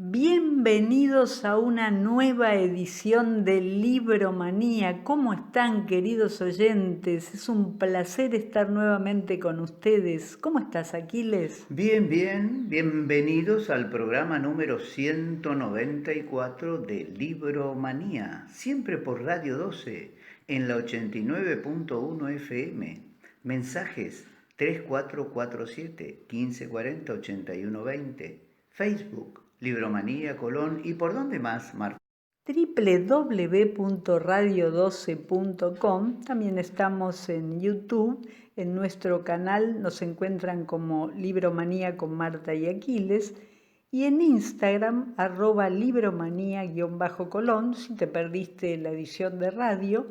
Bienvenidos a una nueva edición de Libromanía. ¿Cómo están, queridos oyentes? Es un placer estar nuevamente con ustedes. ¿Cómo estás, Aquiles? Bien, bien, bienvenidos al programa número 194 de Libromanía, siempre por Radio 12, en la 89.1 FM. Mensajes 3447 1540 8120. Facebook, Libromanía Colón. ¿Y por dónde más, Marta? www.radio12.com. También estamos en YouTube. En nuestro canal nos encuentran como Libromanía con Marta y Aquiles. Y en Instagram, @libromanía_colón. Si te perdiste la edición de radio,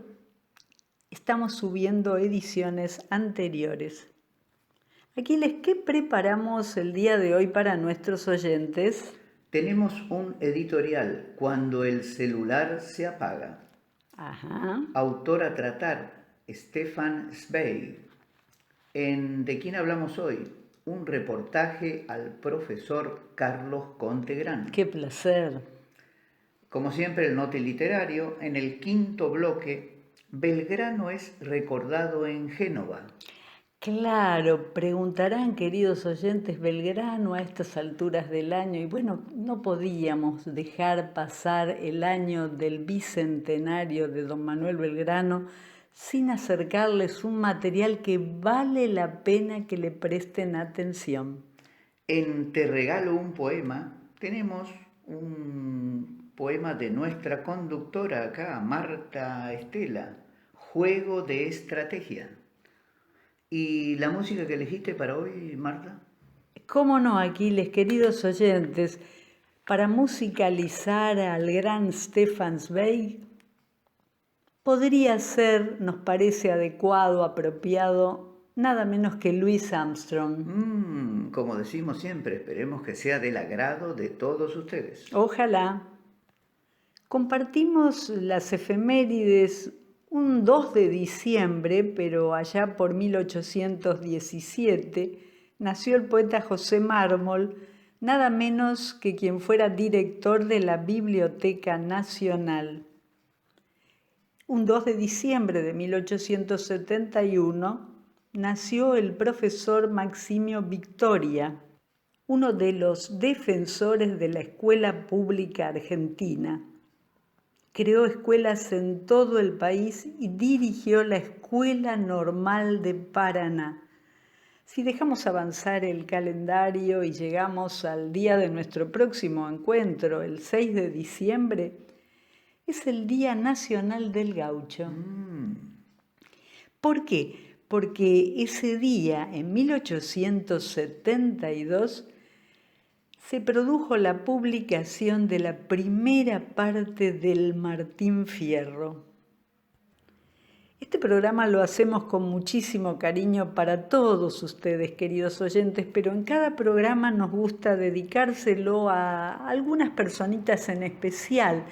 estamos subiendo ediciones anteriores. Aquiles, ¿qué preparamos el día de hoy para nuestros oyentes? Tenemos un editorial, Cuando el celular se apaga. Ajá. Autor a tratar, Stefan Zweig. ¿De quién hablamos hoy? Un reportaje al profesor Carlos Contegrán. ¡Qué placer! Como siempre, el note literario. En el quinto bloque, Belgrano es recordado en Génova. Claro, preguntarán, queridos oyentes, Belgrano a estas alturas del año, y bueno, no podíamos dejar pasar el año del bicentenario de don Manuel Belgrano sin acercarles un material que vale la pena que le presten atención. En Te regalo un poema, tenemos un poema de nuestra conductora acá, Marta Estela, Juego de Estrategia. ¿Y la música que elegiste para hoy, Marta? ¿Cómo no, Aquiles, queridos oyentes? Para musicalizar al gran Stefan Zweig, podría ser, nos parece adecuado, apropiado, nada menos que Louis Armstrong. Como decimos siempre, esperemos que sea del agrado de todos ustedes. Ojalá. Compartimos las efemérides un 2 de diciembre, pero allá por 1817, nació el poeta José Mármol, nada menos que quien fuera director de la Biblioteca Nacional. Un 2 de diciembre de 1871 nació el profesor Maximio Victoria, uno de los defensores de la escuela pública argentina. Creó escuelas en todo el país y dirigió la Escuela Normal de Paraná. Si dejamos avanzar el calendario y llegamos al día de nuestro próximo encuentro, el 6 de diciembre, es el Día Nacional del Gaucho. ¿Por qué? Porque ese día, en 1872, se produjo la publicación de la primera parte del Martín Fierro. Este programa lo hacemos con muchísimo cariño para todos ustedes, queridos oyentes, pero en cada programa nos gusta dedicárselo a algunas personitas en especial.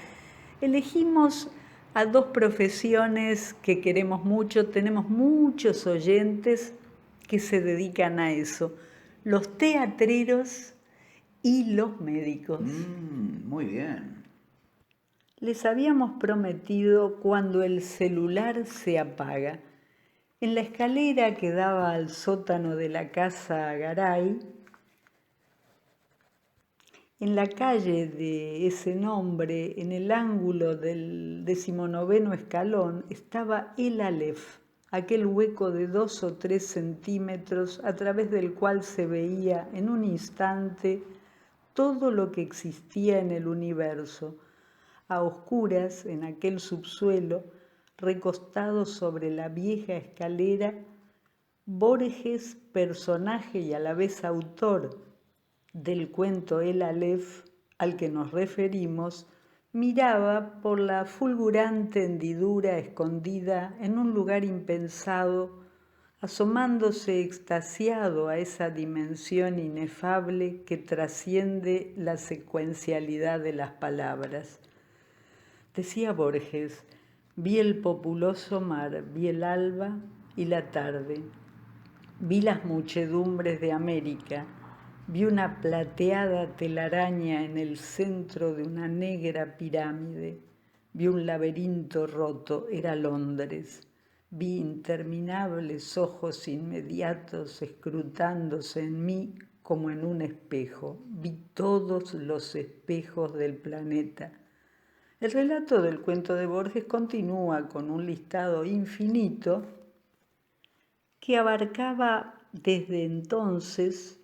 Elegimos a dos profesiones que queremos mucho, tenemos muchos oyentes que se dedican a eso, los teatreros y los médicos. Muy bien. Les habíamos prometido cuando el celular se apaga. En la escalera que daba al sótano de la casa Garay, en la calle de ese nombre, en el ángulo del 19º escalón, estaba el Aleph, aquel hueco de 2 o 3 centímetros a través del cual se veía en un instante todo lo que existía en el universo, a oscuras en aquel subsuelo, recostado sobre la vieja escalera. Borges, personaje y a la vez autor del cuento El Aleph al que nos referimos, miraba por la fulgurante hendidura escondida en un lugar impensado, asomándose extasiado a esa dimensión inefable que trasciende la secuencialidad de las palabras. Decía Borges, vi el populoso mar, vi el alba y la tarde, vi las muchedumbres de América, Vi una plateada telaraña en el centro de una negra pirámide. Vi un laberinto roto, era Londres. Vi interminables ojos inmediatos escrutándose en mí como en un espejo. Vi todos los espejos del planeta. El relato del cuento de Borges continúa con un listado infinito que abarcaba desde entonces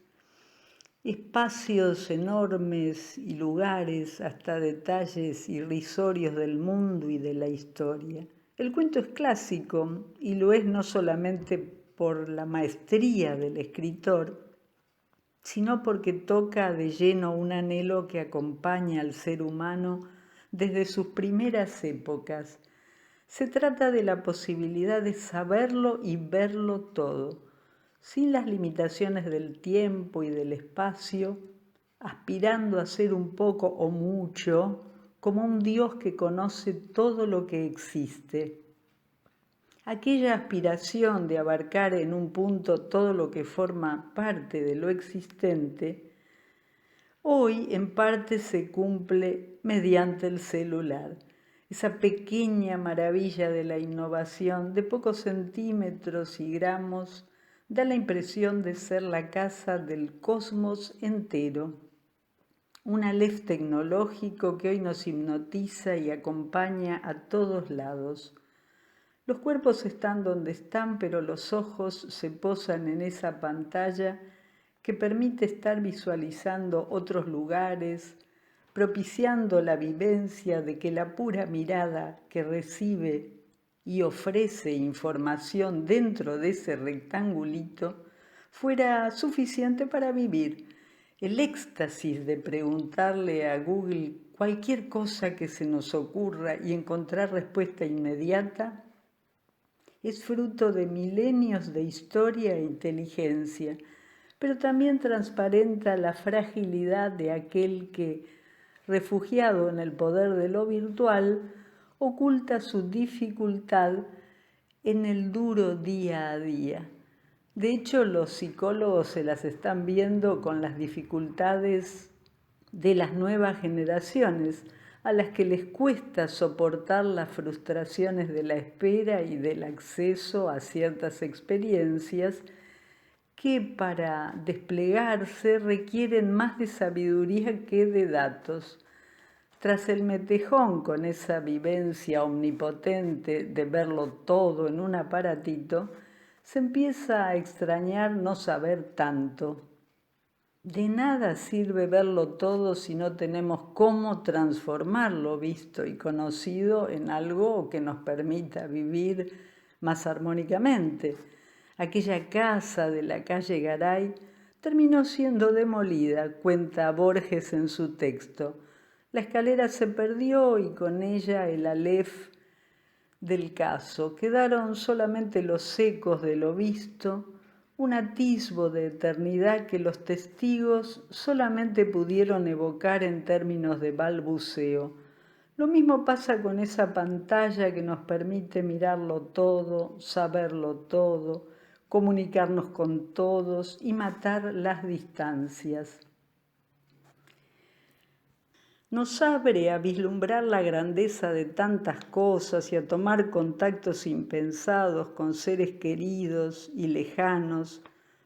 espacios enormes y lugares hasta detalles irrisorios del mundo y de la historia. El cuento es clásico y lo es no solamente por la maestría del escritor, sino porque toca de lleno un anhelo que acompaña al ser humano desde sus primeras épocas. Se trata de la posibilidad de saberlo y verlo todo, sin las limitaciones del tiempo y del espacio, aspirando a ser un poco o mucho como un Dios que conoce todo lo que existe. Aquella aspiración de abarcar en un punto todo lo que forma parte de lo existente, hoy en parte se cumple mediante el celular. Esa pequeña maravilla de la innovación de pocos centímetros y gramos da la impresión de ser la casa del cosmos entero. Un Aleph tecnológico que hoy nos hipnotiza y acompaña a todos lados. Los cuerpos están donde están, pero los ojos se posan en esa pantalla que permite estar visualizando otros lugares, propiciando la vivencia de que la pura mirada que recibe y ofrece información dentro de ese rectangulito fuera suficiente para vivir. El éxtasis de preguntarle a Google cualquier cosa que se nos ocurra y encontrar respuesta inmediata es fruto de milenios de historia e inteligencia, pero también transparenta la fragilidad de aquel que, refugiado en el poder de lo virtual, oculta su dificultad en el duro día a día. De hecho, los psicólogos se las están viendo con las dificultades de las nuevas generaciones, a las que les cuesta soportar las frustraciones de la espera y del acceso a ciertas experiencias que para desplegarse requieren más de sabiduría que de datos. Tras el metejón con esa vivencia omnipotente de verlo todo en un aparatito, se empieza a extrañar no saber tanto. De nada sirve verlo todo si no tenemos cómo transformar lo visto y conocido en algo que nos permita vivir más armónicamente. Aquella casa de la calle Garay terminó siendo demolida, cuenta Borges en su texto. La escalera se perdió y con ella el Aleph del caso. Quedaron solamente los ecos de lo visto, un atisbo de eternidad que los testigos solamente pudieron evocar en términos de balbuceo. Lo mismo pasa con esa pantalla que nos permite mirarlo todo, saberlo todo, comunicarnos con todos y matar las distancias. Nos abre a vislumbrar la grandeza de tantas cosas y a tomar contactos impensados con seres queridos y lejanos,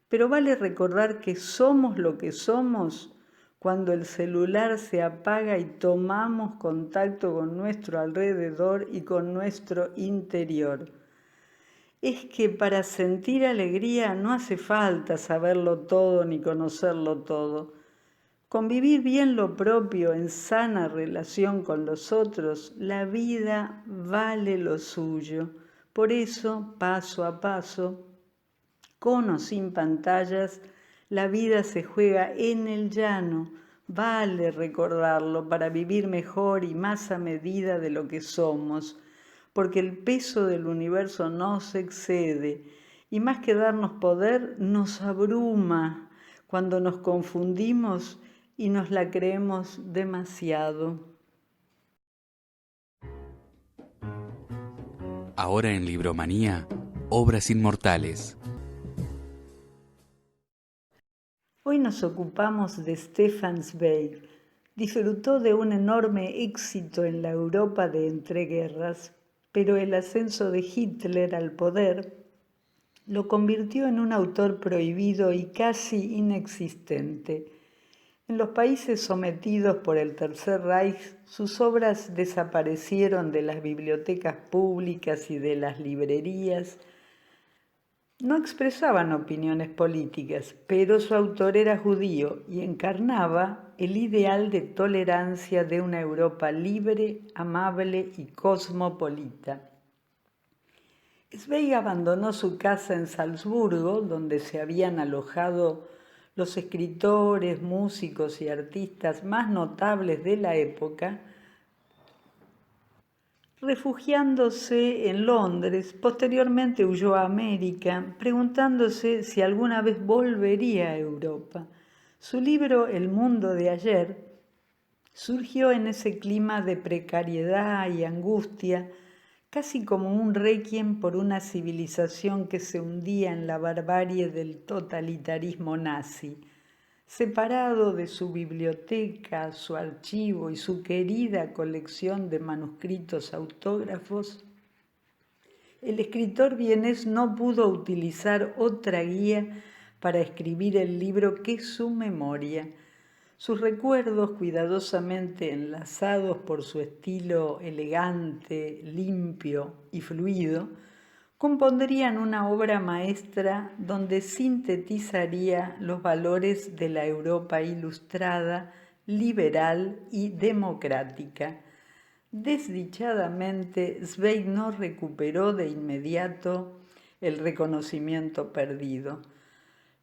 pero vale recordar que somos lo que somos cuando el celular se apaga y tomamos contacto con nuestro alrededor y con nuestro interior. Es que para sentir alegría no hace falta saberlo todo ni conocerlo todo. Convivir bien lo propio en sana relación con los otros, la vida vale lo suyo. Por eso, paso a paso, con o sin pantallas, la vida se juega en el llano. Vale recordarlo para vivir mejor y más a medida de lo que somos, porque el peso del universo nos excede y más que darnos poder, nos abruma cuando nos confundimos y nos la creemos demasiado. Ahora en Libromanía, Obras Inmortales. Hoy hoy nos ocupamos de Stefan Zweig, disfrutó de un enorme éxito en la Europa de entreguerras, pero el ascenso de Hitler al poder lo convirtió en un autor prohibido y casi inexistente. En los países sometidos por el Tercer Reich, sus obras desaparecieron de las bibliotecas públicas y de las librerías. No expresaban opiniones políticas, pero su autor era judío y encarnaba el ideal de tolerancia de una Europa libre, amable y cosmopolita. Zweig abandonó su casa en Salzburgo, donde se habían alojado los escritores, músicos y artistas más notables de la época, refugiándose en Londres. Posteriormente huyó a América, preguntándose si alguna vez volvería a Europa. Su libro El mundo de ayer surgió en ese clima de precariedad y angustia, casi como un requiem por una civilización que se hundía en la barbarie del totalitarismo nazi. Separado de su biblioteca, su archivo y su querida colección de manuscritos autógrafos, el escritor vienés no pudo utilizar otra guía para escribir el libro que su memoria. Sus recuerdos, cuidadosamente enlazados por su estilo elegante, limpio y fluido, compondrían una obra maestra donde sintetizaría los valores de la Europa ilustrada, liberal y democrática. Desdichadamente, Zweig no recuperó de inmediato el reconocimiento perdido.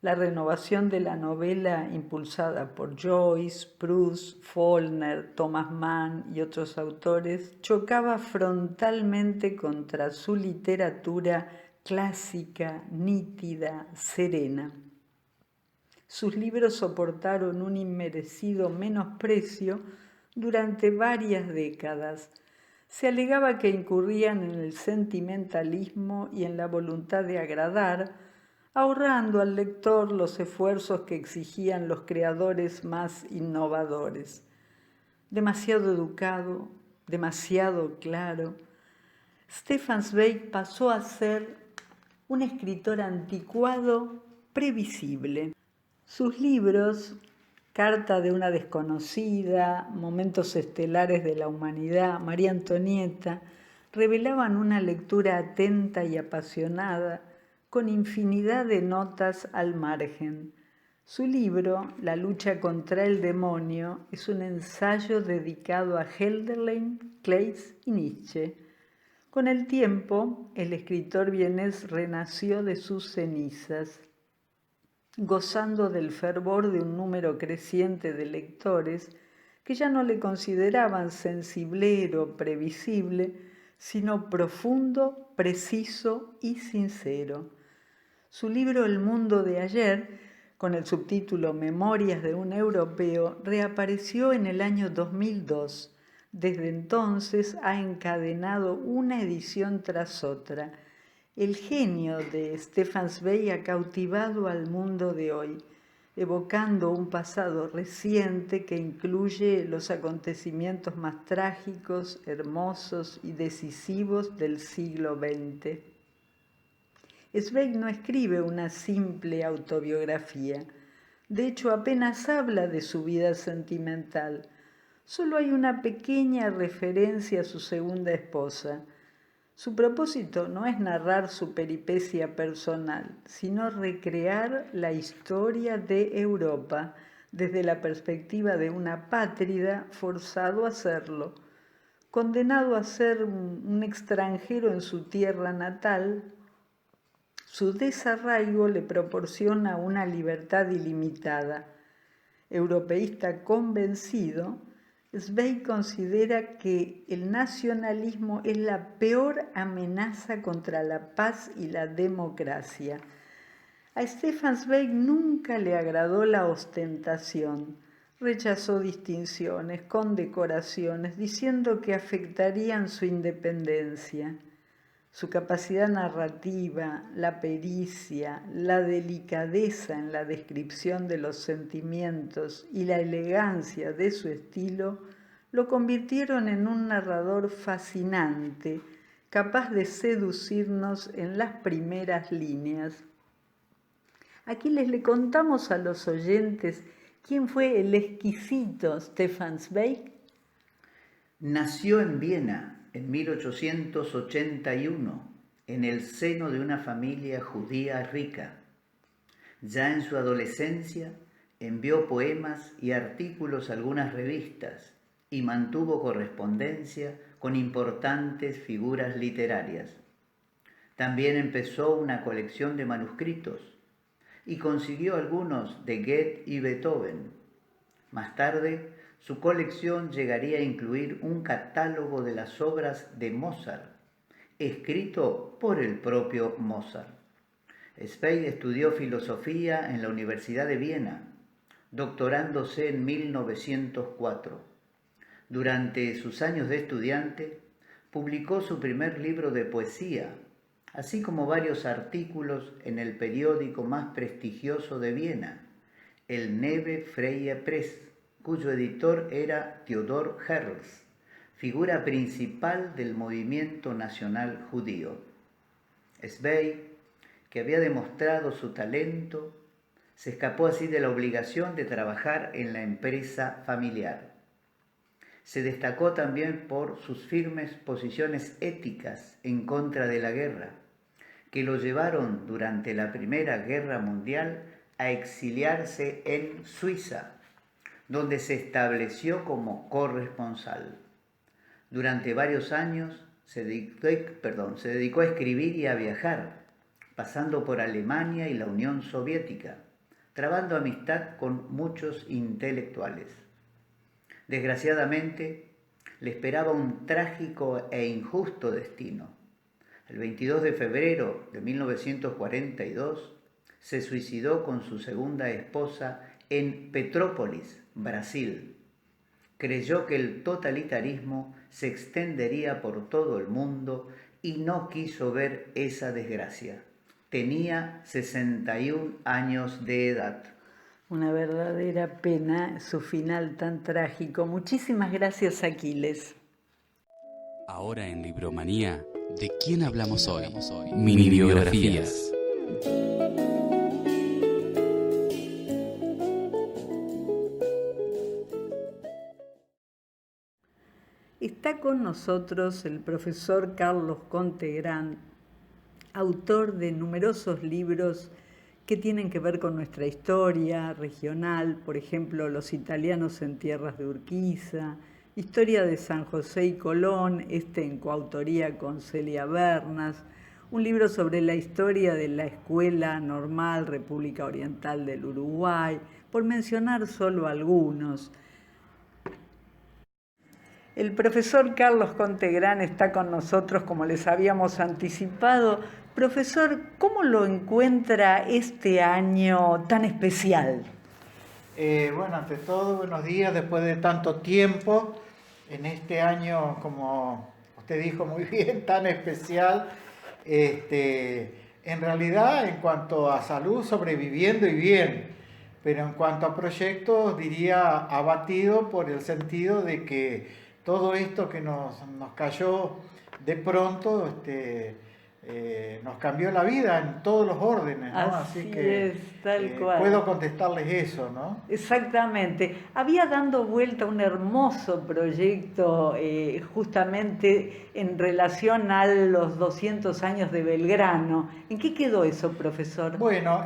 La renovación de la novela, impulsada por Joyce, Proust, Faulkner, Thomas Mann y otros autores, chocaba frontalmente contra su literatura clásica, nítida, serena. Sus libros soportaron un inmerecido menosprecio durante varias décadas. Se alegaba que incurrían en el sentimentalismo y en la voluntad de agradar, ahorrando al lector los esfuerzos que exigían los creadores más innovadores. Demasiado educado, demasiado claro, Stefan Zweig pasó a ser un escritor anticuado, previsible. Sus libros, Carta de una desconocida, Momentos estelares de la humanidad, María Antonieta, revelaban una lectura atenta y apasionada, con infinidad de notas al margen. Su libro, La lucha contra el demonio, es un ensayo dedicado a Hölderlin, Kleist y Nietzsche. Con el tiempo, el escritor vienés renació de sus cenizas, gozando del fervor de un número creciente de lectores que ya no le consideraban sensiblero, previsible, sino profundo, preciso y sincero. Su libro El mundo de ayer, con el subtítulo Memorias de un europeo, reapareció en el año 2002. Desde entonces ha encadenado una edición tras otra. El genio de Stefan Zweig ha cautivado al mundo de hoy, evocando un pasado reciente que incluye los acontecimientos más trágicos, hermosos y decisivos del siglo XX. Zweig no escribe una simple autobiografía. De hecho, apenas habla de su vida sentimental. Solo hay una pequeña referencia a su segunda esposa. Su propósito no es narrar su peripecia personal, sino recrear la historia de Europa desde la perspectiva de un apátrida forzado a serlo, condenado a ser un extranjero en su tierra natal. Su desarraigo le proporciona una libertad ilimitada. Europeísta convencido, Zweig considera que el nacionalismo es la peor amenaza contra la paz y la democracia. A Stefan Zweig nunca le agradó la ostentación. Rechazó distinciones, condecoraciones, diciendo que afectarían su independencia. Su capacidad narrativa, la pericia, la delicadeza en la descripción de los sentimientos y la elegancia de su estilo lo convirtieron en un narrador fascinante, capaz de seducirnos en las primeras líneas. Aquí le contamos a los oyentes quién fue el exquisito Stefan Zweig. Nació en Viena en 1881, en el seno de una familia judía rica. Ya en su adolescencia envió poemas y artículos a algunas revistas y mantuvo correspondencia con importantes figuras literarias. También empezó una colección de manuscritos y consiguió algunos de Goethe y Beethoven. Más tarde, su colección llegaría a incluir un catálogo de las obras de Mozart, escrito por el propio Mozart. Zweig estudió filosofía en la Universidad de Viena, doctorándose en 1904. Durante sus años de estudiante, publicó su primer libro de poesía, así como varios artículos en el periódico más prestigioso de Viena, el Neue Freie Presse, cuyo editor era Theodor Herzl, figura principal del movimiento nacional judío. Zweig, que había demostrado su talento, se escapó así de la obligación de trabajar en la empresa familiar. Se destacó también por sus firmes posiciones éticas en contra de la guerra, que lo llevaron durante la Primera Guerra Mundial a exiliarse en Suiza, donde se estableció como corresponsal. Durante varios años se dedicó a escribir y a viajar, pasando por Alemania y la Unión Soviética, trabando amistad con muchos intelectuales. Desgraciadamente, le esperaba un trágico e injusto destino. El 22 de febrero de 1942 se suicidó con su segunda esposa en Petrópolis, Brasil. Creyó que el totalitarismo se extendería por todo el mundo y no quiso ver esa desgracia. Tenía 61 años de edad. Una verdadera pena su final tan trágico. Muchísimas gracias, Aquiles. Ahora en Libromanía, ¿de quién hablamos hoy? Mini biografías. Está con nosotros el profesor Carlos Contegrán, autor de numerosos libros que tienen que ver con nuestra historia regional, por ejemplo, Los italianos en tierras de Urquiza, Historia de San José y Colón, en coautoría con Celia Bernas, un libro sobre la historia de la Escuela Normal República Oriental del Uruguay, por mencionar solo algunos. El profesor Carlos Contegrán está con nosotros, como les habíamos anticipado. Profesor, ¿cómo lo encuentra este año tan especial? Bueno, ante todo, buenos días, después de tanto tiempo, en este año, como usted dijo muy bien, tan especial, en realidad, en cuanto a salud, sobreviviendo y bien, pero en cuanto a proyectos, diría abatido por el sentido de que todo esto que nos cayó de pronto, nos cambió la vida en todos los órdenes, ¿no? Así que es, tal cual. Puedo contestarles eso, ¿no? Exactamente. Había dando vuelta un hermoso proyecto justamente en relación a los 200 años de Belgrano. ¿En qué quedó eso, profesor? Bueno,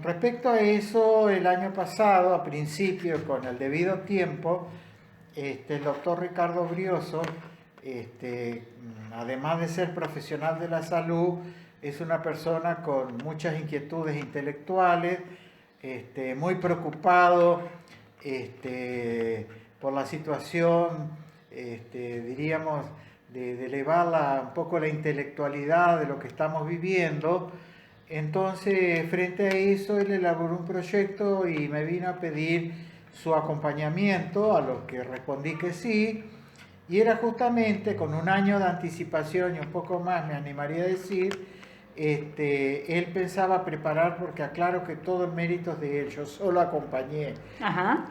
respecto a eso, el año pasado, a principio, con el debido tiempo, el doctor Ricardo Brioso, además de ser profesional de la salud, es una persona con muchas inquietudes intelectuales, muy preocupado por la situación, diríamos, de elevar un poco la intelectualidad de lo que estamos viviendo. Entonces, frente a eso, él elaboró un proyecto y me vino a pedir su acompañamiento, a lo que respondí que sí. Y era justamente con un año de anticipación y un poco más, me animaría a decir, él pensaba preparar, porque aclaro que todo el mérito es de él, yo solo acompañé. Ajá.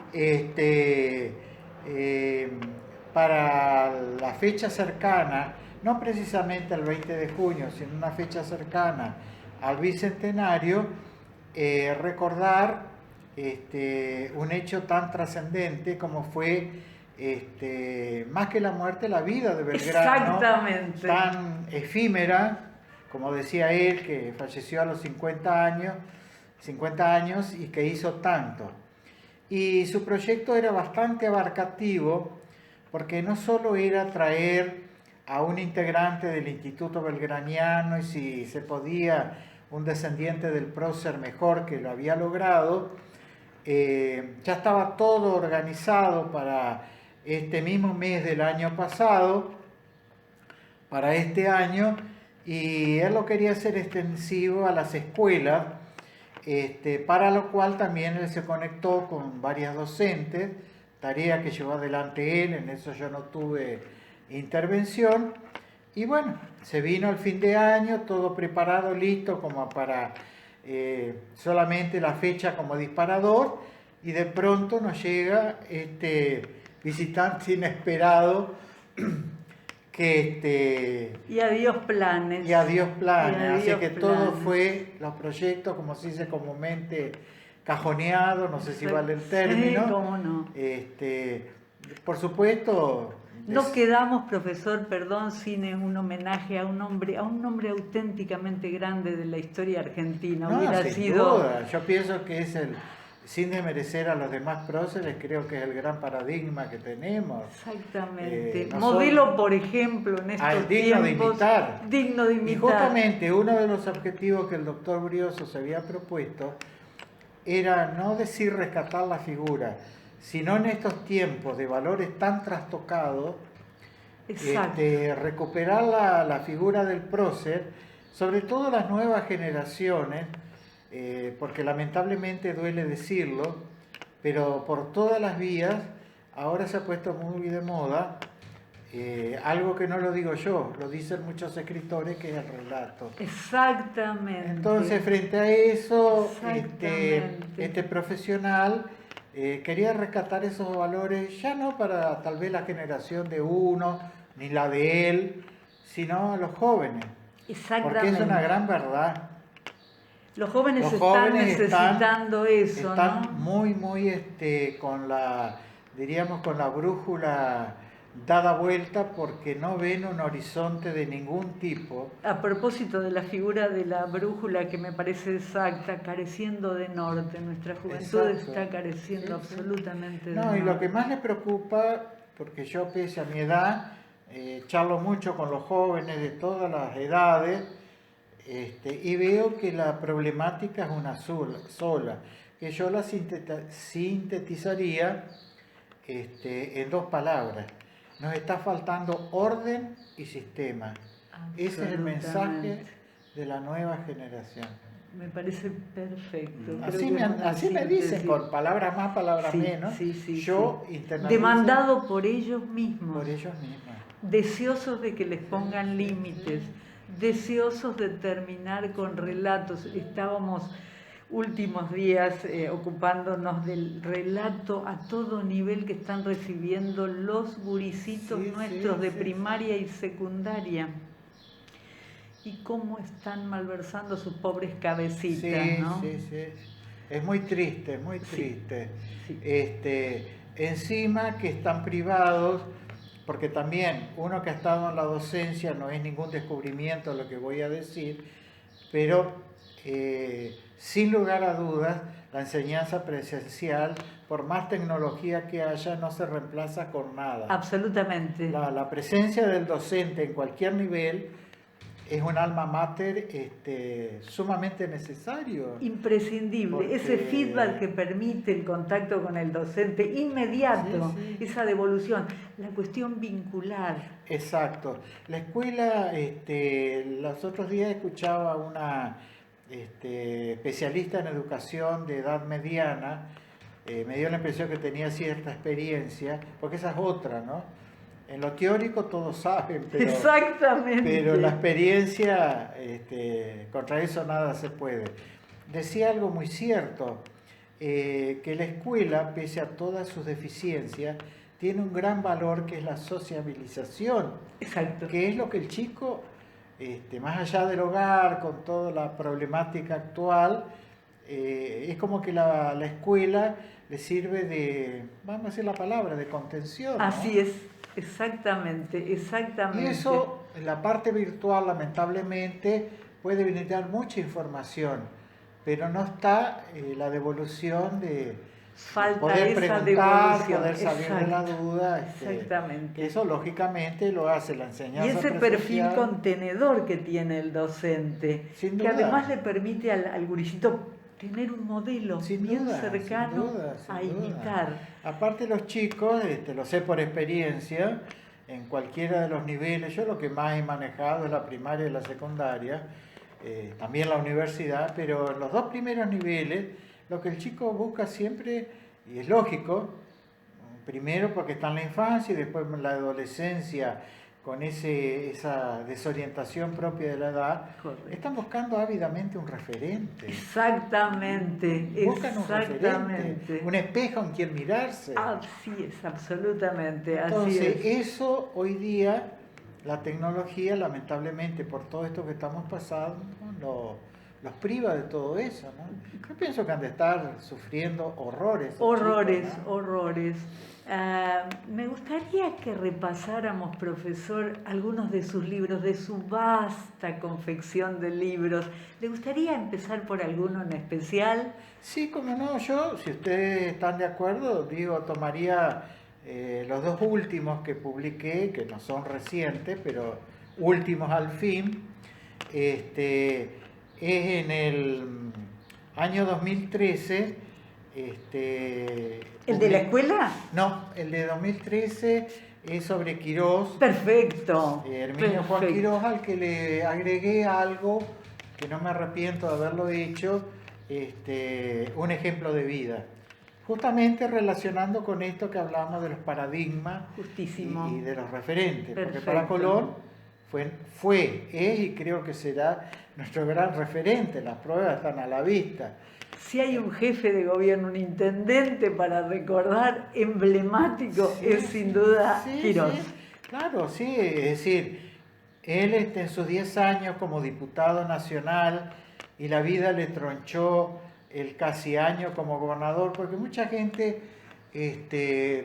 Para la fecha cercana, no precisamente el 20 de junio, sino una fecha cercana al Bicentenario, recordar un hecho tan trascendente como fue, más que la muerte, la vida de Belgrano. Exactamente. Tan efímera, como decía él, que falleció a los 50 años y que hizo tanto. Y su proyecto era bastante abarcativo, porque no solo era traer a un integrante del Instituto Belgraniano y si se podía un descendiente del prócer mejor, que lo había logrado, ya estaba todo organizado para este mismo mes del año pasado, para este año, y él lo quería hacer extensivo a las escuelas, para lo cual también él se conectó con varias docentes, tarea que llevó adelante él, en eso yo no tuve intervención, y bueno, se vino el fin de año, todo preparado, listo como para solamente la fecha como disparador, y de pronto nos llega este visitante inesperado que y adiós planes. Y adiós planes, Y adiós así que planes. todo fue, los proyectos, como se dice comúnmente, cajoneados, no sé si vale el término. Sí, cómo no. Por supuesto. No quedamos, profesor, perdón, sin un homenaje a un hombre auténticamente grande de la historia argentina. No, Hubiera sin sido. duda. Yo pienso que es sin desmerecer a los demás próceres, creo que es el gran paradigma que tenemos. Exactamente. No Modelo, por ejemplo, en estos digno tiempos. de imitar. Digno de imitar. Y justamente uno de los objetivos que el doctor Brioso se había propuesto era no decir rescatar la figura, sino en estos tiempos de valores tan trastocados, recuperar la figura del prócer, sobre todo las nuevas generaciones, porque lamentablemente duele decirlo, pero por todas las vías ahora se ha puesto muy de moda algo que no lo digo yo, lo dicen muchos escritores, que es el relato. Exactamente. Entonces, frente a eso, Exactamente. profesional quería rescatar esos valores, ya no para tal vez la generación de uno, ni la de él, sino a los jóvenes. Exactamente. Porque es una gran verdad. Los jóvenes están necesitando eso, están ¿no? muy, con la brújula dada vuelta, porque no ven un horizonte de ningún tipo. A propósito de la figura de la brújula, que me parece exacta, careciendo de norte, nuestra juventud está careciendo absolutamente de norte. Y lo que más le preocupa, porque yo pese a mi edad, charlo mucho con los jóvenes de todas las edades, y veo que la problemática es una sola, que yo la sintetizaría en dos palabras. Nos está faltando orden y sistema. Ese es el mensaje de la nueva generación. Me parece perfecto. Así me dicen, con palabras más, palabras menos. Yo internalizo. Demandado por ellos mismos. Por ellos mismos. Deseosos de que les pongan límites. Deseosos de terminar con relatos. Estábamos últimos días ocupándonos del relato a todo nivel que están recibiendo los gurisitos nuestros de primaria y secundaria. Y cómo están malversando sus pobres cabecitas, ¿no? Sí. Es muy triste, muy triste. Encima que están privados, porque también uno que ha estado en la docencia, no es ningún descubrimiento lo que voy a decir, pero sin lugar a dudas, la enseñanza presencial, por más tecnología que haya, no se reemplaza con nada. Absolutamente. La presencia del docente en cualquier nivel es un alma mater sumamente necesario. Imprescindible. Porque ese feedback que permite el contacto con el docente inmediato, esa devolución, la cuestión vincular. Exacto. La escuela, los otros días escuchaba una especialista en educación de edad mediana, me dio la impresión que tenía cierta experiencia, porque esa es otra, ¿no? En lo teórico todos saben, pero, Exactamente. pero la experiencia, contra eso nada se puede. Decía algo muy cierto, que la escuela, pese a todas sus deficiencias, tiene un gran valor que es la sociabilización. Exacto. Que es lo que el chico, más allá del hogar, con toda la problemática actual, es como que la escuela le sirve de, vamos a decir la palabra, de contención, ¿no? Así es, exactamente, exactamente. Y eso, en la parte virtual, lamentablemente, puede brindar mucha información, pero no está la devolución de Falta poder esa preguntar, devolución. poder salir de la duda. Exactamente. Eso, lógicamente, lo hace la enseñanza Y ese perfil presencial. contenedor que tiene el docente, Sin que duda. además le permite al gurisito tener un modelo Sin bien duda, cercano sin duda, sin a duda. imitar. Aparte los chicos, lo sé por experiencia, en cualquiera de los niveles, yo lo que más he manejado es la primaria y la secundaria, también la universidad, pero en los dos primeros niveles, lo que el chico busca siempre, y es lógico, primero porque está en la infancia y después en la adolescencia, con esa desorientación propia de la edad, Correcto. están buscando ávidamente un referente. Exactamente, Buscan un referente, exactamente. un espejo en quien mirarse. Así es, absolutamente, Entonces, así es. eso hoy día, la tecnología, lamentablemente, por todo esto que estamos pasando, los priva de todo eso, ¿no? Yo pienso que han de estar sufriendo horrores. esos Horrores, chicos, ¿no? horrores. Me gustaría que repasáramos, profesor, algunos de sus libros, de su vasta confección de libros. ¿Le gustaría empezar por alguno en especial? Sí, como no, yo, si ustedes están de acuerdo, digo, tomaría los dos últimos que publiqué, que no son recientes, pero últimos al fin. Es en el año 2013. ¿El de la escuela? No, el de 2013 es sobre Quirós. Perfecto. Herminio Juan Quirós, al que le agregué algo que no me arrepiento de haberlo hecho, un ejemplo de vida. Justamente relacionando con esto que hablamos de los paradigmas Justísimo. y de los referentes. Perfecto. Porque para Colón es y creo que será nuestro gran referente. Las pruebas están a la vista. Si hay un jefe de gobierno, un intendente para recordar emblemático, Sí, es sin duda sí, Quirós. sí. Claro, sí, es decir, él en sus 10 años como diputado nacional y la vida le tronchó el casi año como gobernador, porque mucha gente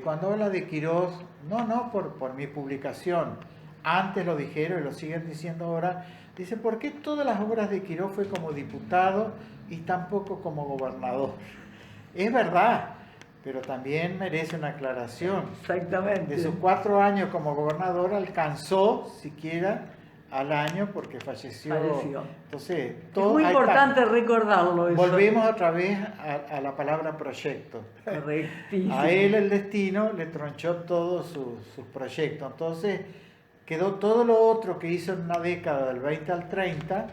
cuando habla de Quirós, no por mi publicación, antes lo dijeron y lo siguen diciendo ahora, dice, ¿por qué todas las obras de Quirós fue como diputado y tampoco como gobernador? Es verdad, pero también merece una aclaración. Exactamente. De sus 4 años como gobernador alcanzó siquiera al año porque falleció. Entonces, es muy importante recordarlo eso. Volvemos otra vez a la palabra proyecto. Correctísimo. A él el destino le tronchó todos sus proyectos. Entonces, quedó todo lo otro que hizo en una década del 20 al 30,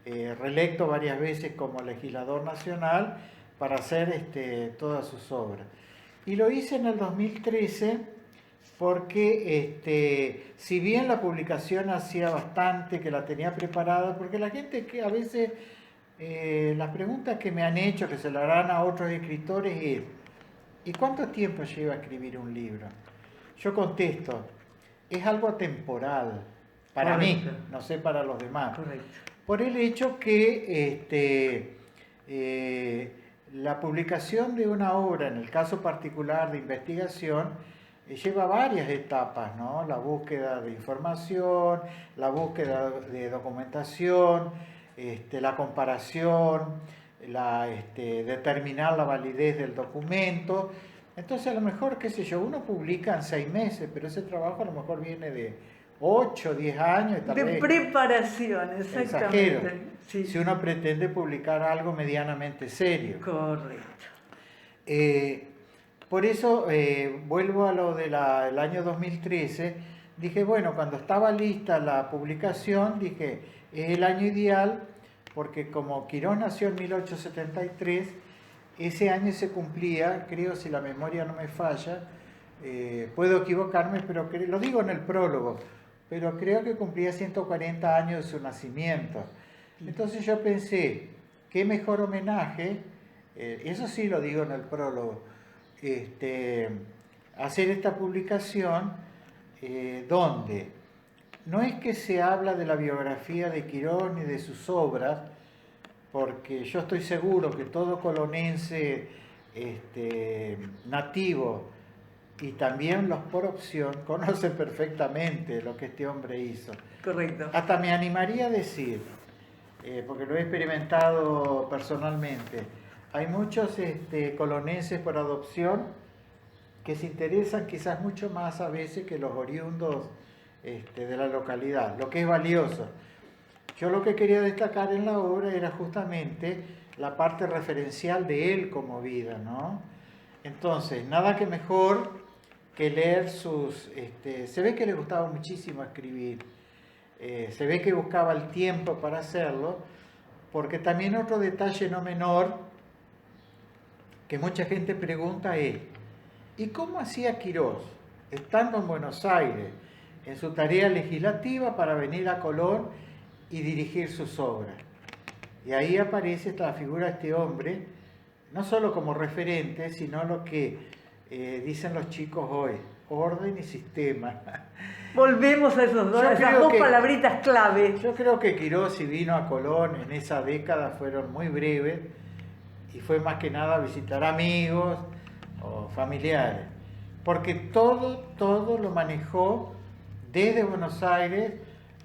reelecto varias veces como legislador nacional para hacer todas sus obras. Y lo hice en el 2013 porque si bien la publicación hacía bastante, que la tenía preparada, porque la gente que a veces, las preguntas que me han hecho, que se le harán a otros escritores es, ¿y cuánto tiempo lleva a escribir un libro? Yo contesto, es algo atemporal, para Correcto. mí, no sé para los demás. Correcto. Por el hecho que la publicación de una obra, en el caso particular de investigación, lleva varias etapas, ¿no? La búsqueda de información, la búsqueda de documentación, la comparación, determinar la validez del documento. Entonces, a lo mejor, qué sé yo, uno publica en 6 meses, pero ese trabajo a lo mejor viene de 8, 10 años. Y tal de vez, preparación, exactamente. exagero, Sí. si uno pretende publicar algo medianamente serio. Correcto. Por eso, vuelvo a lo del año 2013, dije, bueno, cuando estaba lista la publicación, dije, es el año ideal, porque como Quirós nació en 1873, ese año se cumplía, creo si la memoria no me falla, puedo equivocarme, pero lo digo en el prólogo, pero creo que cumplía 140 años de su nacimiento. Entonces yo pensé, qué mejor homenaje, eso sí lo digo en el prólogo, hacer esta publicación donde no es que se habla de la biografía de Quirós ni de sus obras, porque yo estoy seguro que todo colonense nativo y también los por opción conocen perfectamente lo que este hombre hizo. Correcto. Hasta me animaría a decir, porque lo he experimentado personalmente, hay muchos colonenses por adopción que se interesan quizás mucho más a veces que los oriundos de la localidad, lo que es valioso. Yo lo que quería destacar en la obra era justamente la parte referencial de él como vida, ¿no? Entonces, nada que mejor que leer sus... se ve que le gustaba muchísimo escribir, se ve que buscaba el tiempo para hacerlo, porque también otro detalle no menor que mucha gente pregunta es, ¿y cómo hacía Quirós, estando en Buenos Aires, en su tarea legislativa para venir a Colón y dirigir sus obras? Y ahí aparece esta figura de este hombre, no solo como referente, sino lo que dicen los chicos hoy, orden y sistema. Volvemos a esas dos palabritas clave. Yo creo que Quirós, si vino a Colón en esa década, fueron muy breves, y fue más que nada visitar amigos o familiares, porque todo lo manejó desde Buenos Aires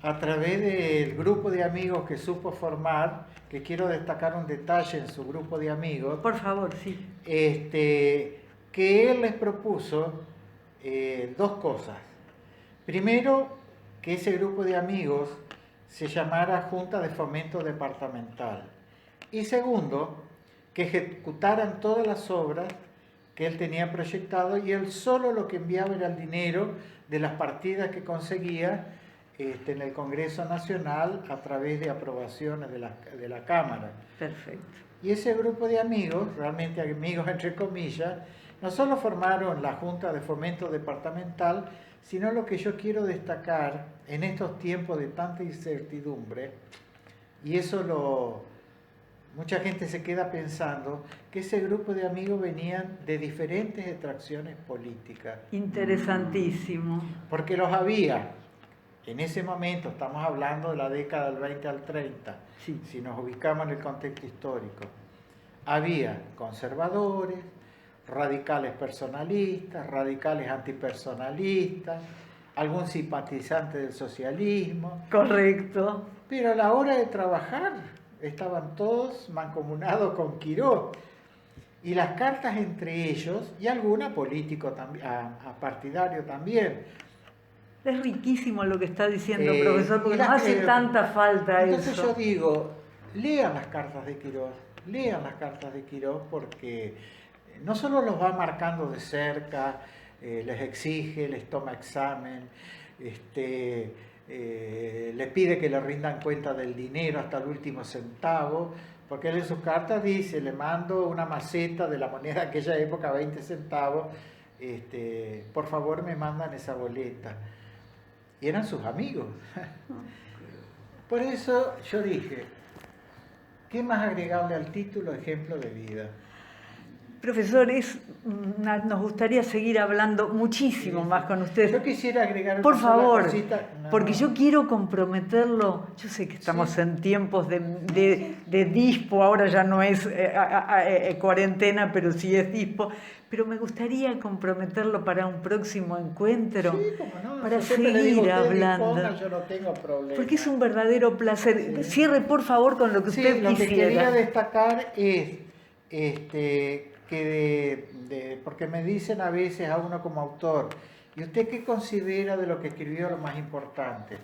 a través del grupo de amigos que supo formar, que quiero destacar un detalle en su grupo de amigos. Por favor, sí. Que él les propuso dos cosas. Primero, que ese grupo de amigos se llamara Junta de Fomento Departamental. Y segundo, que ejecutaran todas las obras que él tenía proyectado, y él solo lo que enviaba era el dinero de las partidas que conseguía en el Congreso Nacional a través de aprobaciones de la Cámara. Perfecto. Y ese grupo de amigos, realmente amigos entre comillas, no solo formaron la Junta de Fomento Departamental, sino lo que yo quiero destacar en estos tiempos de tanta incertidumbre, y eso mucha gente se queda pensando, que ese grupo de amigos venían de diferentes extracciones políticas. Interesantísimo. Porque los había, en ese momento, estamos hablando de la década del 20 al 30, sí, si nos ubicamos en el contexto histórico, había conservadores, radicales personalistas, radicales antipersonalistas, algún simpatizante del socialismo. Correcto. Pero a la hora de trabajar estaban todos mancomunados con Quirós, y las cartas entre ellos, y alguna político también, partidario también. Es riquísimo lo que está diciendo, profesor, porque nos hace creo. tanta falta Entonces eso. yo digo, lean las cartas de Quirós, porque no solo los va marcando de cerca, les exige, les toma examen, le pide que le rindan cuenta del dinero hasta el último centavo, porque él en sus cartas dice, le mando una maceta de la moneda de aquella época, 20 centavos, por favor me mandan esa boleta. Y eran sus amigos. Por eso yo dije, ¿qué más agregarle al título ejemplo de vida? Profesor, nos gustaría seguir hablando muchísimo más con usted. Yo quisiera agregar por una sola favor, cosita. porque yo quiero comprometerlo. Yo sé que estamos en tiempos de dispo, ahora ya no es cuarentena, pero sí es dispo. Pero me gustaría comprometerlo para un próximo encuentro, Sí, cómo no. para Yo siempre le digo, seguir usted hablando. disponga, yo no tengo problema. Porque es un verdadero placer. Sí. Cierre, por favor, con lo que usted Sí, lo que quisiera. quería destacar es porque me dicen a veces a uno como autor, ¿y usted qué considera de lo que escribió lo más importante?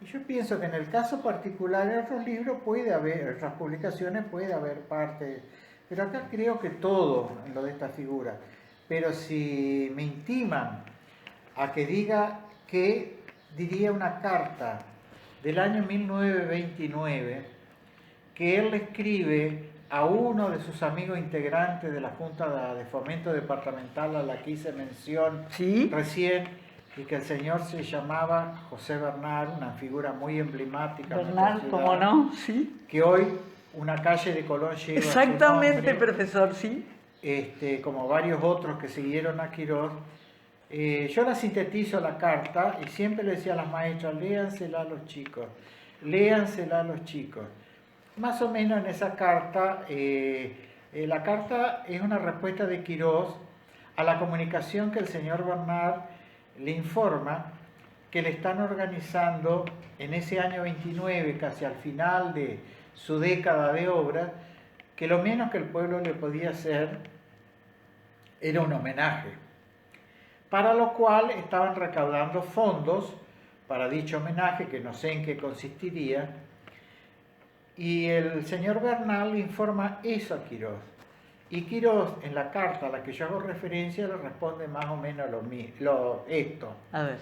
Y yo pienso que en el caso particular, en otros libros puede haber, en otras publicaciones puede haber parte, pero acá creo que todo en lo de esta figura. Pero si me intiman a que diga que diría una carta del año 1929 que él le escribe a uno de sus amigos integrantes de la Junta de Fomento Departamental a la que hice mención ¿Sí? recién, y que el señor se llamaba José Bernal, una figura muy emblemática. Bernal, ¿cómo no? Sí. Que hoy una calle de Colón lleva Exactamente, su nombre, profesor, sí. como varios otros que siguieron a Quirós. Yo la sintetizo la carta y siempre le decía a las maestras, léansela a los chicos, léansela a los chicos. Más o menos en esa carta, la carta es una respuesta de Quirós a la comunicación que el señor Bernal le informa que le están organizando en ese año 29, casi al final de su década de obra, que lo menos que el pueblo le podía hacer era un homenaje, para lo cual estaban recaudando fondos para dicho homenaje, que no sé en qué consistiría, y el señor Bernal le informa eso a Quirós. Y Quirós, en la carta a la que yo hago referencia, le responde más o menos esto. A ver.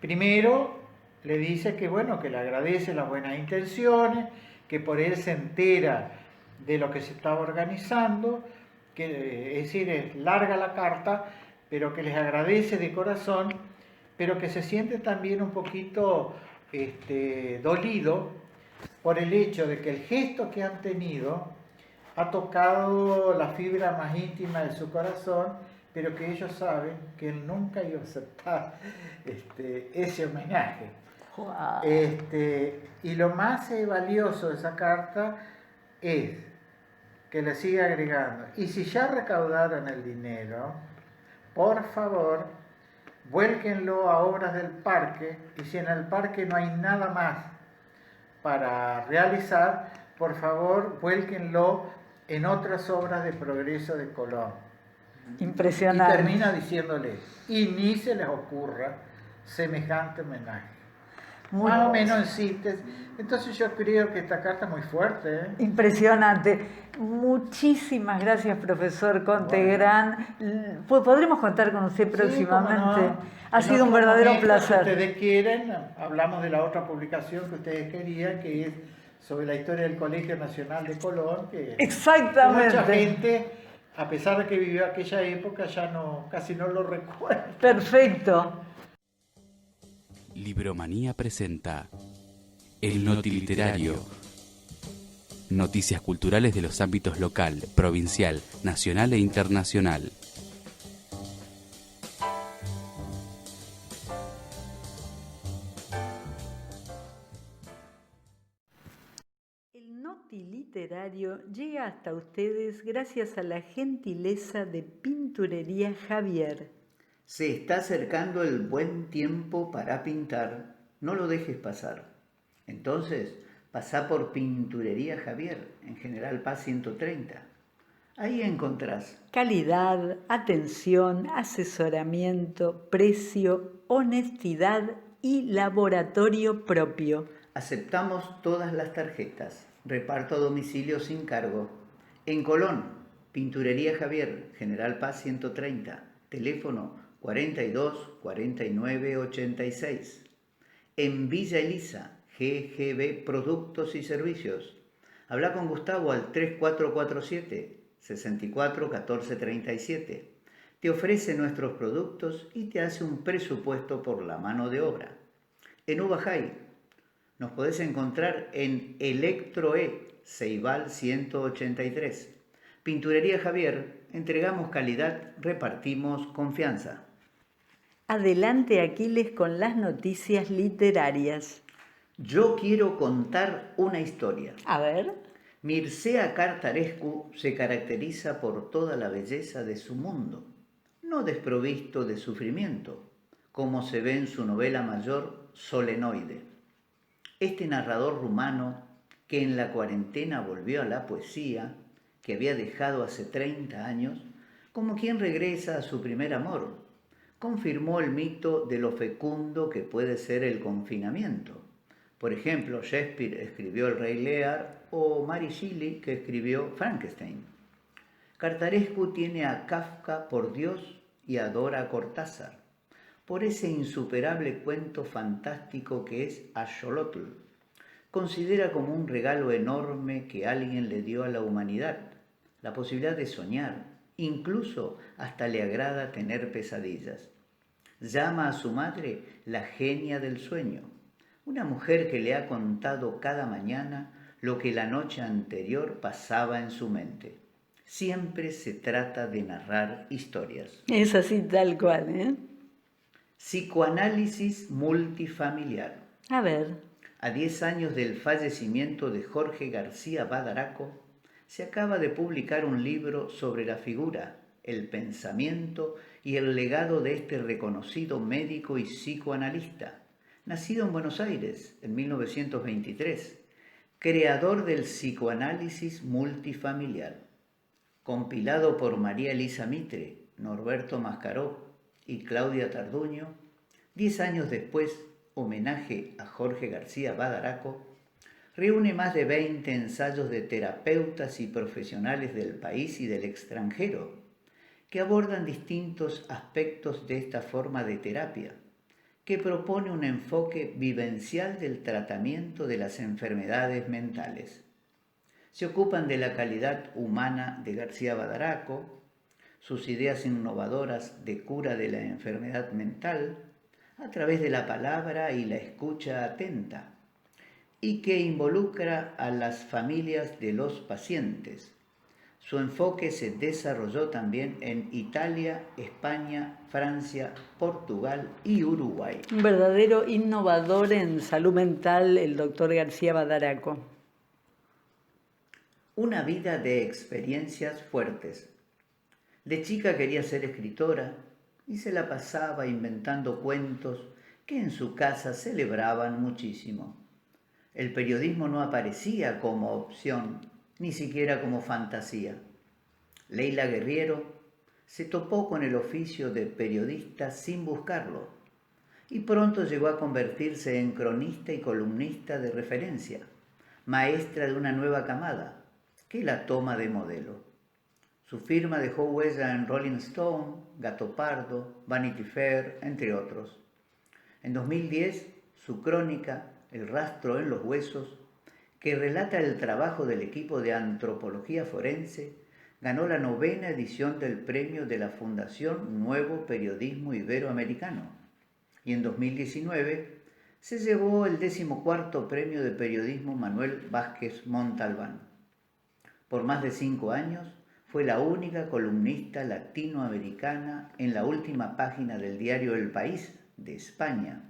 Primero, le dice que bueno, que le agradece las buenas intenciones, que por él se entera de lo que se estaba organizando, que, es decir, es larga la carta, pero que les agradece de corazón, pero que se siente también un poquito dolido por el hecho de que el gesto que han tenido ha tocado la fibra más íntima de su corazón, pero que ellos saben que él nunca iba a aceptar ese homenaje. Wow. Y lo más valioso de esa carta es que le sigue agregando, y si ya recaudaron el dinero, por favor, vuélquenlo a obras del parque, y si en el parque no hay nada más para realizar, por favor, vuélquenlo en otras obras de progreso de Colón. Impresionante. Y termina diciéndole, y ni se les ocurra semejante homenaje. Muy Más o menos en síntesis. Entonces yo creo que esta carta es muy fuerte. Impresionante. Muchísimas gracias, profesor Contegrán. ¿Podremos contar con usted próximamente? No. Ha sido un verdadero placer. Si ustedes quieren, hablamos de la otra publicación que ustedes querían, que es sobre la historia del Colegio Nacional de Colón. Que exactamente. Mucha gente, a pesar de que vivió aquella época, ya casi no lo recuerda. Perfecto. Libromanía presenta El Notiliterario. Noticias culturales de los ámbitos local, provincial, nacional e internacional. El Notiliterario llega hasta ustedes gracias a la gentileza de Pinturería Javier. Se está acercando el buen tiempo para pintar, no lo dejes pasar. Entonces, pasá por Pinturería Javier, en General Paz 130. Ahí encontrás calidad, atención, asesoramiento, precio, honestidad y laboratorio propio. Aceptamos todas las tarjetas, reparto a domicilio sin cargo. En Colón, Pinturería Javier, General Paz 130, teléfono 42 49 86. En Villa Elisa, GGB Productos y Servicios. Habla con Gustavo al 3447 64 14 37. Te ofrece nuestros productos y te hace un presupuesto por la mano de obra. En Ubajay, nos podés encontrar en Electroe, Ceibal 183. Pinturería Javier, entregamos calidad, repartimos confianza. Adelante, Aquiles, con las noticias literarias. Yo quiero contar una historia. A ver. Mircea Cartarescu se caracteriza por toda la belleza de su mundo, no desprovisto de sufrimiento, como se ve en su novela mayor Solenoide. Este narrador rumano, que en la cuarentena volvió a la poesía, que había dejado hace 30 años, como quien regresa a su primer amor, confirmó el mito de lo fecundo que puede ser el confinamiento. Por ejemplo, Shakespeare escribió El Rey Lear o Mary Shelley, que escribió Frankenstein. Cartarescu tiene a Kafka por Dios y adora a Cortázar, por ese insuperable cuento fantástico que es Axolotl. Considera como un regalo enorme que alguien le dio a la humanidad, la posibilidad de soñar, incluso hasta le agrada tener pesadillas. Llama a su madre la genia del sueño, una mujer que le ha contado cada mañana lo que la noche anterior pasaba en su mente. Siempre se trata de narrar historias. Es así tal cual, ¿eh? Psicoanálisis multifamiliar. A ver. A 10 años del fallecimiento de Jorge García Badaraco, se acaba de publicar un libro sobre la figura, el pensamiento y el legado de este reconocido médico y psicoanalista, nacido en Buenos Aires en 1923, creador del psicoanálisis multifamiliar, compilado por María Elisa Mitre, Norberto Mascaró y Claudia Tarduño. 10 años después, homenaje a Jorge García Badaraco, reúne más de 20 ensayos de terapeutas y profesionales del país y del extranjero, que abordan distintos aspectos de esta forma de terapia, que propone un enfoque vivencial del tratamiento de las enfermedades mentales. Se ocupan de la calidad humana de García Badaraco, sus ideas innovadoras de cura de la enfermedad mental, a través de la palabra y la escucha atenta, y que involucra a las familias de los pacientes. Su enfoque se desarrolló también en Italia, España, Francia, Portugal y Uruguay. Un verdadero innovador en salud mental, el doctor García Badaraco. Una vida de experiencias fuertes. De chica quería ser escritora y se la pasaba inventando cuentos que en su casa celebraban muchísimo. El periodismo no aparecía como opción, ni siquiera como fantasía. Leila Guerriero se topó con el oficio de periodista sin buscarlo y pronto llegó a convertirse en cronista y columnista de referencia, maestra de una nueva camada que la toma de modelo. Su firma dejó huella en Rolling Stone, Gato Pardo, Vanity Fair, entre otros. En 2010, su crónica, El rastro en los huesos, que relata el trabajo del equipo de antropología forense, ganó la 9ª edición del premio de la Fundación Nuevo Periodismo Iberoamericano. Y en 2019 se llevó el 14º premio de periodismo Manuel Vázquez Montalbán. Por más de 5 años, fue la única columnista latinoamericana en la última página del diario El País de España.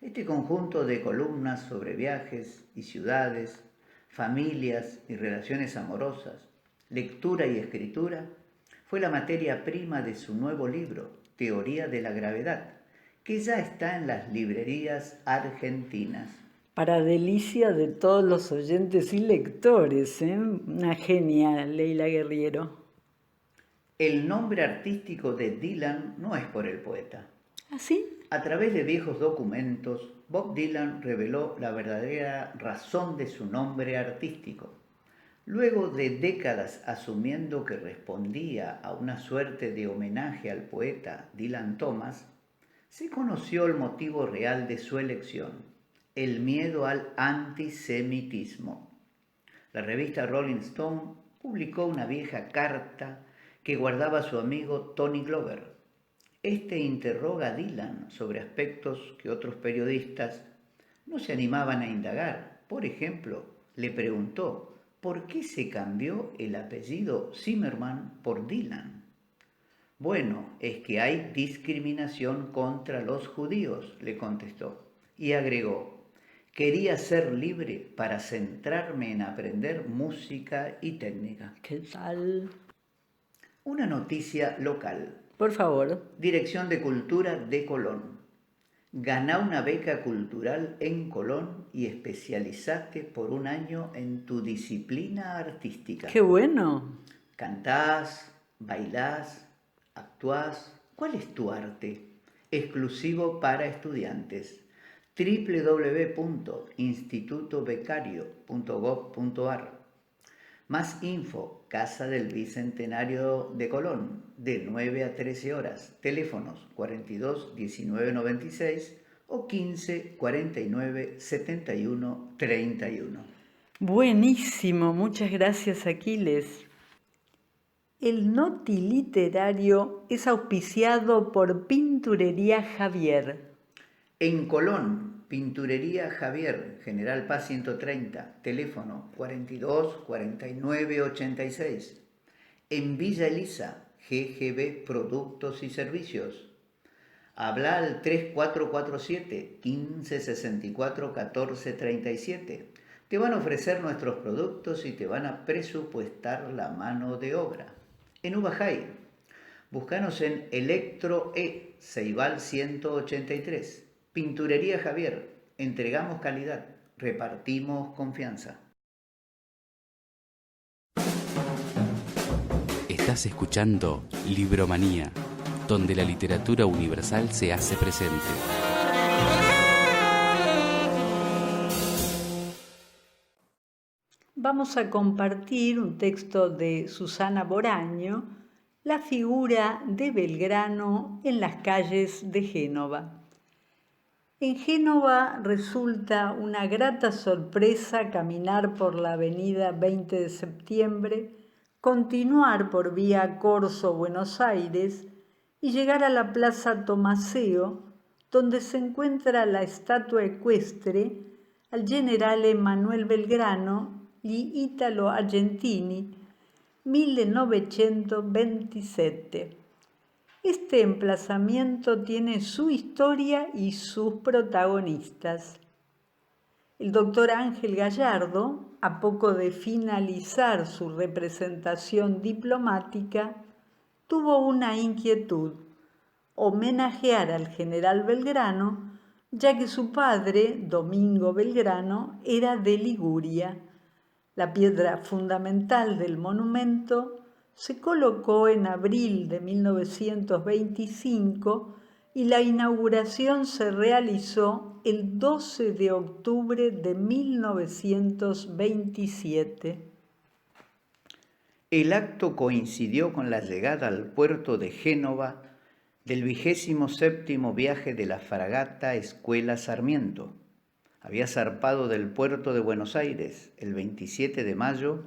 Este conjunto de columnas sobre viajes y ciudades, familias y relaciones amorosas, lectura y escritura, fue la materia prima de su nuevo libro, Teoría de la Gravedad, que ya está en las librerías argentinas. Para delicia de todos los oyentes y lectores, ¿eh? Una genia, Leila Guerriero. El nombre artístico de Dylan no es por el poeta. ¿Ah, sí? A través de viejos documentos, Bob Dylan reveló la verdadera razón de su nombre artístico. Luego de décadas asumiendo que respondía a una suerte de homenaje al poeta Dylan Thomas, se conoció el motivo real de su elección: el miedo al antisemitismo. La revista Rolling Stone publicó una vieja carta que guardaba su amigo Tony Glover. Este interroga a Dylan sobre aspectos que otros periodistas no se animaban a indagar. Por ejemplo, le preguntó por qué se cambió el apellido Zimmerman por Dylan. Bueno, es que hay discriminación contra los judíos, le contestó, y agregó: quería ser libre para centrarme en aprender música y técnica. ¿Qué tal? Una noticia local. Por favor. Dirección de Cultura de Colón. Ganá una beca cultural en Colón y especializate por un año en tu disciplina artística. ¡Qué bueno! Cantás, bailás, actuás. ¿Cuál es tu arte? Exclusivo para estudiantes. www.institutobecario.gov.ar. Más info, Casa del Bicentenario de Colón, de 9 a 13 horas. Teléfonos 42 19 96 o 15 49 71 31. Buenísimo, muchas gracias, Aquiles. El Noti Literario es auspiciado por Pinturería Javier. En Colón, Pinturería Javier, General Paz 130, teléfono 42 49 86. En Villa Elisa, GGB Productos y Servicios. Habla al 3447 15 64 14 37. Te van a ofrecer nuestros productos y te van a presupuestar la mano de obra. En Ubajay, búscanos en Electro E, Ceibal 183. Pinturería Javier, entregamos calidad, repartimos confianza. Estás escuchando Libromanía, donde la literatura universal se hace presente. Vamos a compartir un texto de Susana Boraño, La figura de Belgrano en las calles de Génova. En Génova resulta una grata sorpresa caminar por la avenida 20 de septiembre, continuar por vía Corso Buenos Aires y llegar a la Plaza Tomaseo, donde se encuentra la estatua ecuestre al generale Manuel Belgrano y Italo Argentini, 1927. Este emplazamiento tiene su historia y sus protagonistas. El doctor Ángel Gallardo, a poco de finalizar su representación diplomática, tuvo una inquietud: homenajear al general Belgrano, ya que su padre, Domingo Belgrano, era de Liguria. La piedra fundamental del monumento se colocó en abril de 1925 y la inauguración se realizó el 12 de octubre de 1927. El acto coincidió con la llegada al puerto de Génova del 27º viaje de la fragata Escuela Sarmiento. Había zarpado del puerto de Buenos Aires el 27 de mayo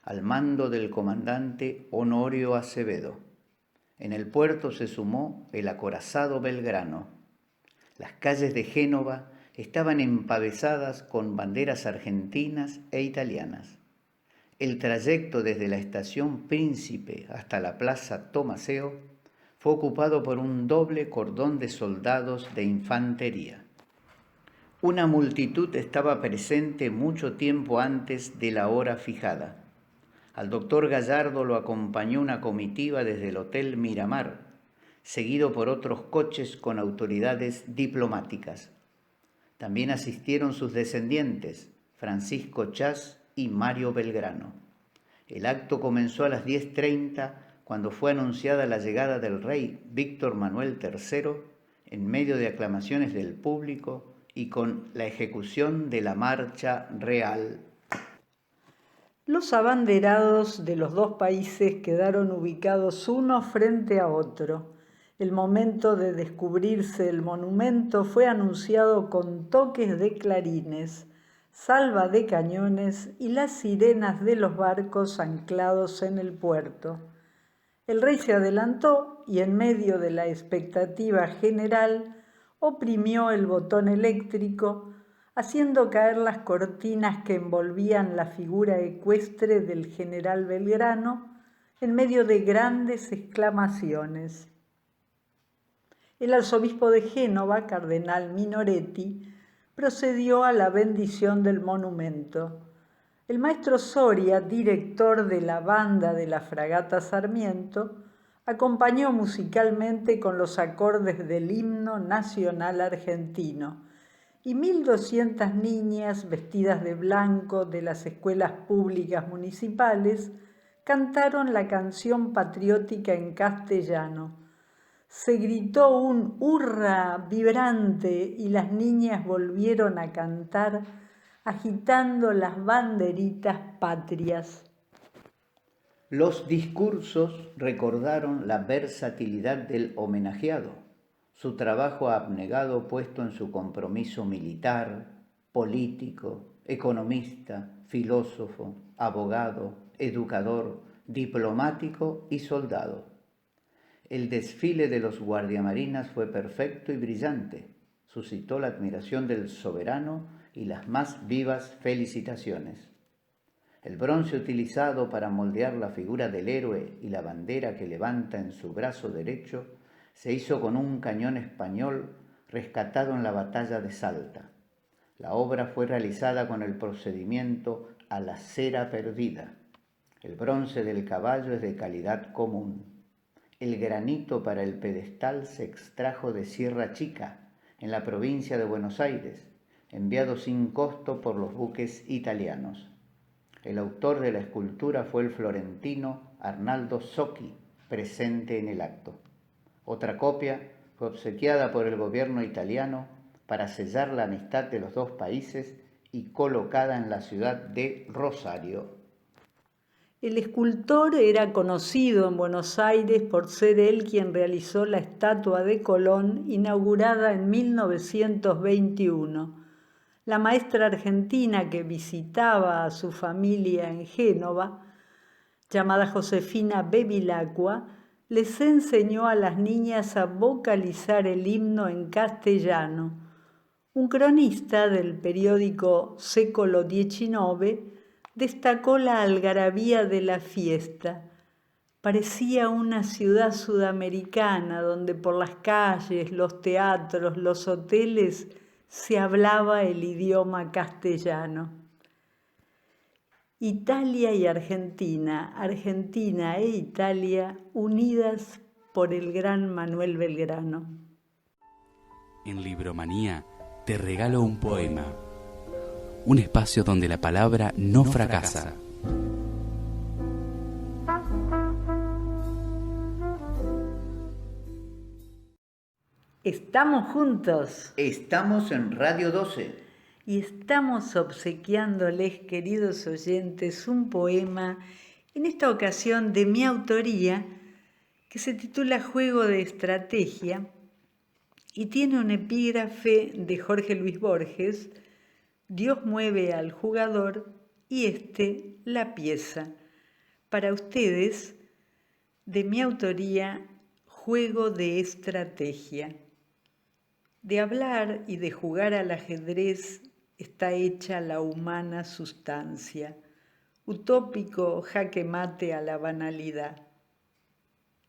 al mando del comandante Honorio Acevedo. En el puerto se sumó el acorazado Belgrano. Las calles de Génova estaban empavesadas con banderas argentinas e italianas. El trayecto desde la estación Príncipe hasta la plaza Tomaseo fue ocupado por un doble cordón de soldados de infantería. Una multitud estaba presente mucho tiempo antes de la hora fijada. Al doctor Gallardo lo acompañó una comitiva desde el Hotel Miramar, seguido por otros coches con autoridades diplomáticas. También asistieron sus descendientes, Francisco Chas y Mario Belgrano. El acto comenzó a las 10:30 cuando fue anunciada la llegada del rey Víctor Manuel III en medio de aclamaciones del público y con la ejecución de la marcha real. Los abanderados de los dos países quedaron ubicados uno frente a otro. El momento de descubrirse el monumento fue anunciado con toques de clarines, salva de cañones y las sirenas de los barcos anclados en el puerto. El rey se adelantó y en medio de la expectativa general oprimió el botón eléctrico, haciendo caer las cortinas que envolvían la figura ecuestre del general Belgrano en medio de grandes exclamaciones. El arzobispo de Génova, cardenal Minoretti, procedió a la bendición del monumento. El maestro Soria, director de la banda de la fragata Sarmiento, acompañó musicalmente con los acordes del himno nacional argentino, y 1.200 niñas vestidas de blanco de las escuelas públicas municipales cantaron la canción patriótica en castellano. Se gritó un hurra vibrante y las niñas volvieron a cantar agitando las banderitas patrias. Los discursos recordaron la versatilidad del homenajeado, su trabajo abnegado puesto en su compromiso militar, político, economista, filósofo, abogado, educador, diplomático y soldado. El desfile de los guardiamarinas fue perfecto y brillante, suscitó la admiración del soberano y las más vivas felicitaciones. El bronce utilizado para moldear la figura del héroe y la bandera que levanta en su brazo derecho se hizo con un cañón español rescatado en la batalla de Salta. La obra fue realizada con el procedimiento a la cera perdida. El bronce del caballo es de calidad común. El granito para el pedestal se extrajo de Sierra Chica, en la provincia de Buenos Aires, enviado sin costo por los buques italianos. El autor de la escultura fue el florentino Arnaldo Socchi, presente en el acto. Otra copia fue obsequiada por el gobierno italiano para sellar la amistad de los dos países y colocada en la ciudad de Rosario. El escultor era conocido en Buenos Aires por ser él quien realizó la estatua de Colón, inaugurada en 1921. La maestra argentina que visitaba a su familia en Génova, llamada Josefina Bevilacqua, les enseñó a las niñas a vocalizar el himno en castellano. Un cronista del periódico Secolo XIX destacó la algarabía de la fiesta. Parecía una ciudad sudamericana donde por las calles, los teatros, los hoteles se hablaba el idioma castellano. Italia y Argentina, Argentina e Italia unidas por el gran Manuel Belgrano. En Libromanía te regalo un poema. Un espacio donde la palabra no fracasa. Estamos juntos. Estamos en Radio 12. Y estamos obsequiándoles, queridos oyentes, un poema, en esta ocasión de mi autoría, que se titula Juego de Estrategia y tiene un epígrafe de Jorge Luis Borges: Dios mueve al jugador y éste la pieza. Para ustedes, de mi autoría, Juego de Estrategia. De hablar y de jugar al ajedrez está hecha la humana sustancia, utópico jaque mate a la banalidad.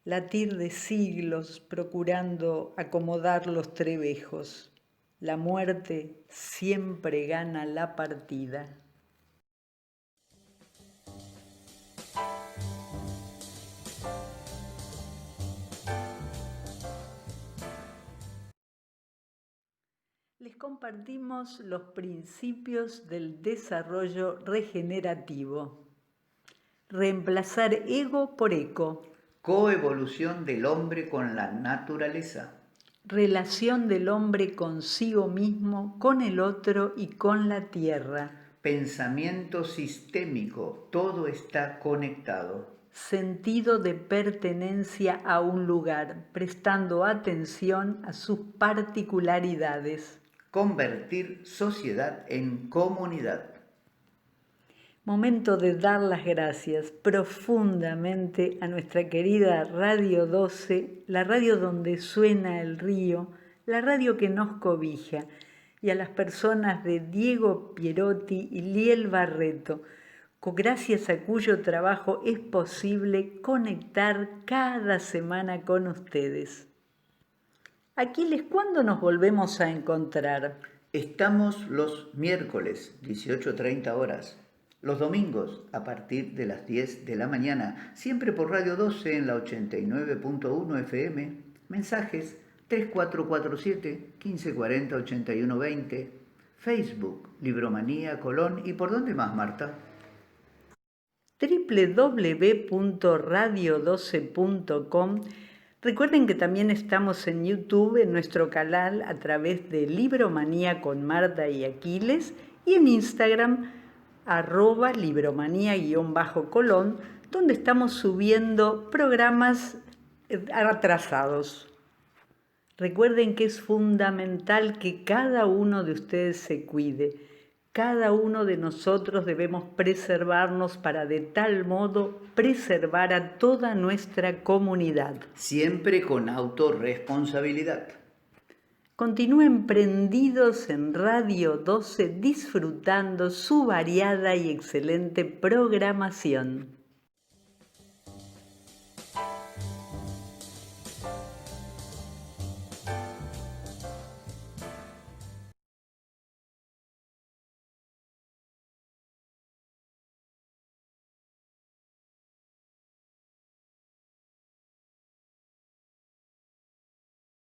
Latir de siglos procurando acomodar los trebejos. La muerte siempre gana la partida. Les compartimos los principios del desarrollo regenerativo. Reemplazar ego por eco. Coevolución del hombre con la naturaleza. Relación del hombre consigo mismo, con el otro y con la tierra. Pensamiento sistémico, todo está conectado. Sentido de pertenencia a un lugar, prestando atención a sus particularidades. Convertir sociedad en comunidad. Momento de dar las gracias profundamente a nuestra querida Radio 12, la radio donde suena el río, la radio que nos cobija, y a las personas de Diego Pierotti y Liel Barreto, gracias a cuyo trabajo es posible conectar cada semana con ustedes. Aquiles, ¿cuándo nos volvemos a encontrar? Estamos los miércoles, 18:30 horas. Los domingos, a partir de las 10 de la mañana, siempre por Radio 12 en la 89.1 FM. Mensajes 3447 1540 8120. Facebook, Libromanía Colón. ¿Y por dónde más, Marta? www.radio12.com. Recuerden que también estamos en YouTube, en nuestro canal, a través de Libromanía con Marta y Aquiles, y en Instagram, @libromanía_colón, donde estamos subiendo programas atrasados. Recuerden que es fundamental que cada uno de ustedes se cuide. Cada uno de nosotros debemos preservarnos para de tal modo preservar a toda nuestra comunidad. Siempre con autorresponsabilidad. Continúen prendidos en Radio 12 disfrutando su variada y excelente programación.